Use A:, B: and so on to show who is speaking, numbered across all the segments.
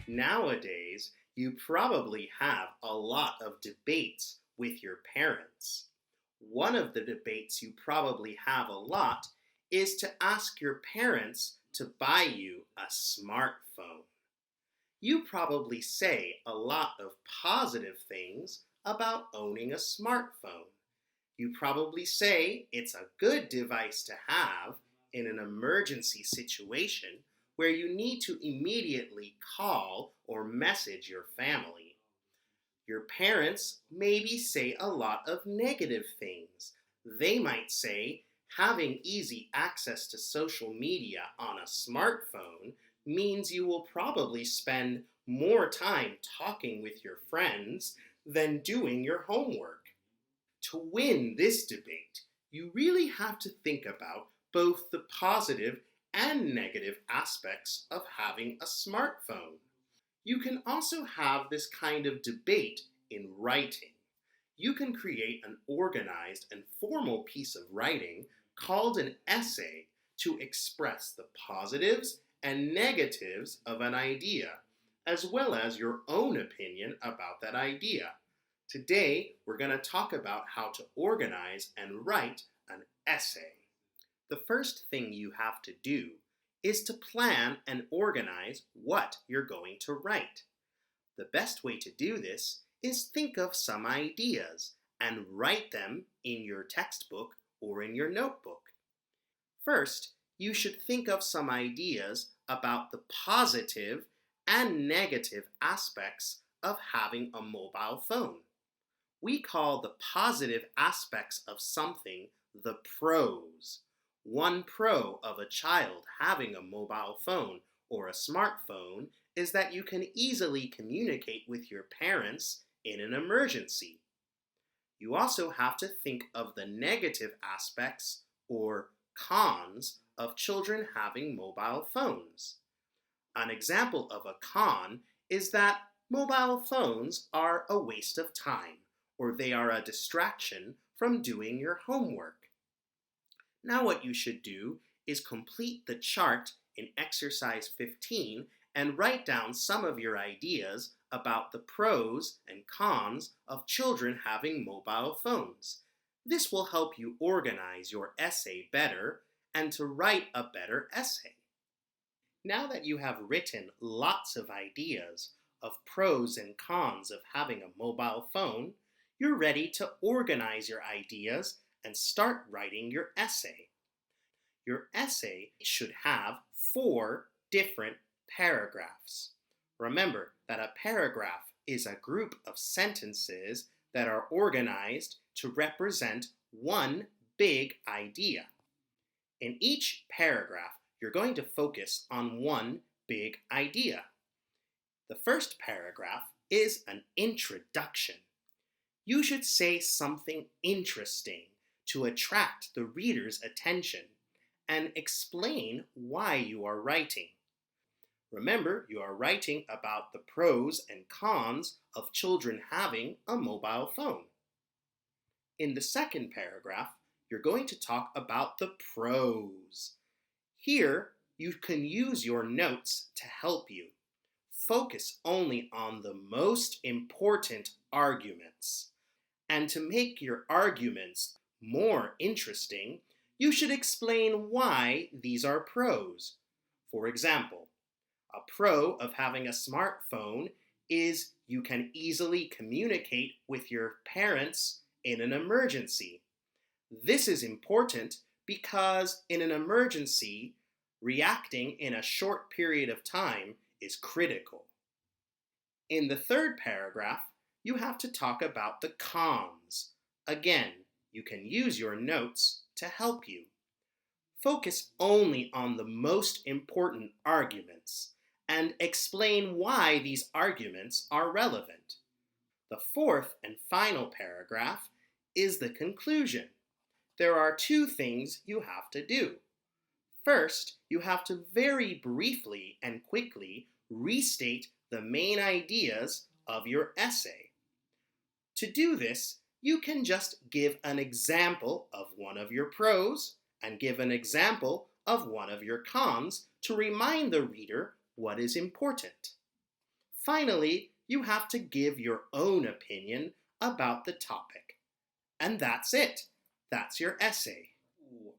A: Nowadays, you probably have a lot of debates with your parents. One of the debates you probably have a lot is to ask your parents to buy you a smartphone. You probably say a lot of positive things about owning a smartphone. You probably say it's a good device to have in an emergency situation where you need to immediately call or message your family. Your parents maybe say a lot of negative things. They might say having easy access to social media on a smartphone means you will probably spend more time talking with your friends than doing your homework. To win this debate, you really have to think about both the positive and negative aspects of having a smartphone. You can also have this kind of debate in writing. You can create an organized and formal piece of writing called an essay to express the positives and negatives of an idea, as well as your own opinion about that idea. Today, we're going to talk about how to organize and write an essay. The first thing you have to do is to plan and organize what you're going to write. The best way to do this is think of some ideas and write them in your textbook or in your notebook. First, you should think of some ideas about the positive and negative aspects of having a mobile phone. We call the positive aspects of something the pros. One pro of a child having a mobile phone or a smartphone is that you can easily communicate with your parents in an emergency. You also have to think of the negative aspects or cons of children having mobile phones. An example of a con is that mobile phones are a waste of time, or they are a distraction from doing your homework. Now what you should do is complete the chart in exercise 15 and write down some of your ideas about the pros and cons of children having mobile phones. This will help you organize your essay better and to write a better essay. Now that you have written lots of ideas of pros and cons of having a mobile phone, you're ready to organize your ideas and start writing your essay. Your essay should have 4 different paragraphs. Remember that a paragraph is a group of sentences that are organized to represent one big idea. In each paragraph, you're going to focus on one big idea. The first paragraph is an introduction. You should say something interesting to attract the reader's attention and explain why you are writing. Remember, you are writing about the pros and cons of children having a mobile phone. In the second paragraph, you're going to talk about the pros. Here, you can use your notes to help you. Focus only on the most important arguments. And to make your arguments more interesting, you should explain why these are pros. For example, a pro of having a smartphone is you can easily communicate with your parents in an emergency. This is important because in an emergency, reacting in a short period of time is critical. In the third paragraph, you have to talk about the cons. Again, you can use your notes to help you. Focus only on the most important arguments and explain why these arguments are relevant. The fourth and final paragraph is the conclusion. There are 2 things you have to do. First, you have to very briefly and quickly restate the main ideas of your essay. To do this, you can just give an example of one of your pros and give an example of one of your cons to remind the reader what is important. Finally, you have to give your own opinion about the topic. And that's it. That's your essay.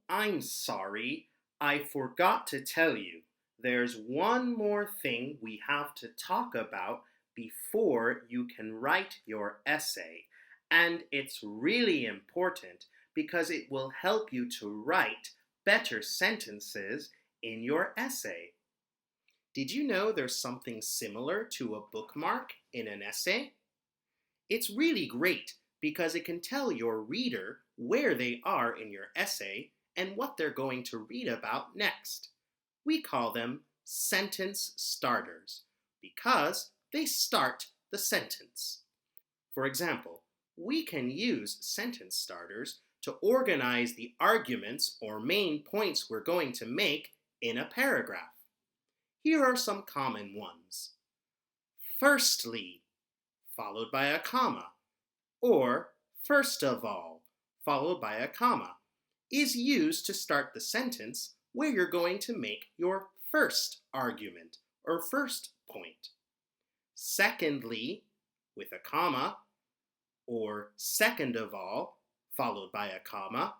A: I'm sorry, I forgot to tell you. There's one more thing we have to talk about before you can write your essay. And it's really important because it will help you to write better sentences in your essay. Did you know there's something similar to a bookmark in an essay? It's really great because it can tell your reader where they are in your essay and what they're going to read about next. We call them sentence starters because they start the sentence. For example, we can use sentence starters to organize the arguments or main points we're going to make in a paragraph. Here are some common ones. Firstly, followed by a comma, or first of all, followed by a comma, is used to start the sentence where you're going to make your first argument or first point. Secondly, with a comma, or second of all, followed by a comma,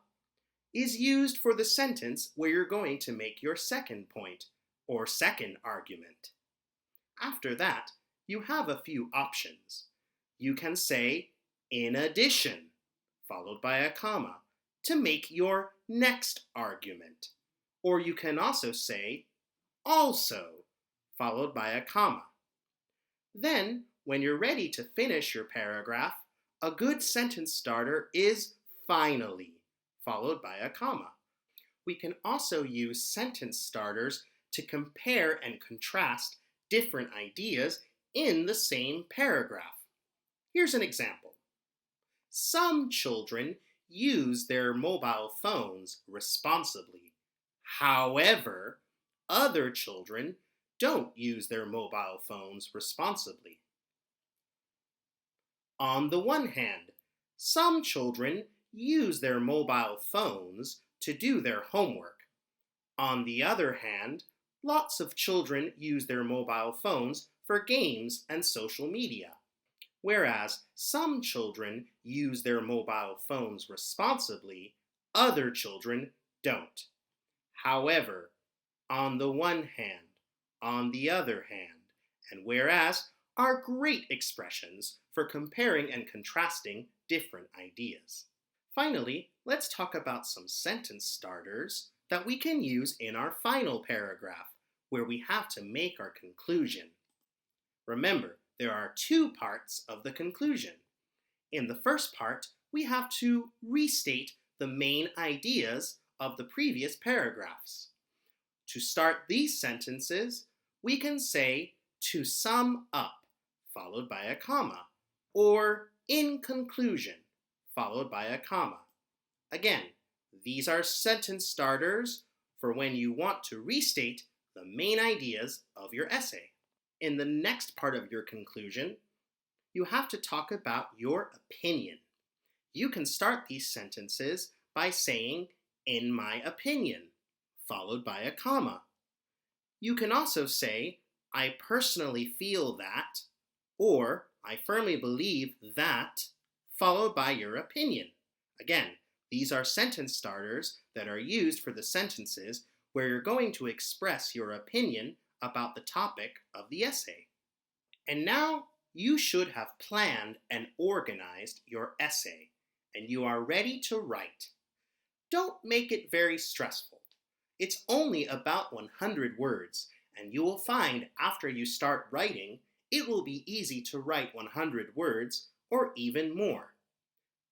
A: is used for the sentence where you're going to make your second point or second argument. After that, you have a few options. You can say, in addition, followed by a comma, to make your next argument. Or you can also say, also, followed by a comma. Then, when you're ready to finish your paragraph, a good sentence starter is finally, followed by a comma. We can also use sentence starters to compare and contrast different ideas in the same paragraph. Here's an example. Some children use their mobile phones responsibly. However, other children don't use their mobile phones responsibly. On the one hand, some children use their mobile phones to do their homework. On the other hand, lots of children use their mobile phones for games and social media, whereas some children use their mobile phones responsibly, other children don't. However, on the one hand, on the other hand, and whereas are great expressions for comparing and contrasting different ideas. Finally, let's talk about some sentence starters that we can use in our final paragraph, where we have to make our conclusion. Remember, there are two parts of the conclusion. In the first part, we have to restate the main ideas of the previous paragraphs. To start these sentences, we can say, to sum up, followed by a comma, or in conclusion, followed by a comma. Again, these are sentence starters for when you want to restate the main ideas of your essay. In the next part of your conclusion, you have to talk about your opinion. You can start these sentences by saying, in my opinion, followed by a comma. You can also say, I personally feel that, or I firmly believe that, followed by your opinion. Again, these are sentence starters that are used for the sentences where you're going to express your opinion about the topic of the essay. And now you should have planned and organized your essay, and you are ready to write. Don't make it very stressful. It's only about 100 words, and you will find after you start writing, it will be easy to write 100 words or even more.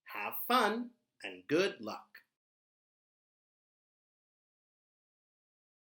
A: Have fun and good luck.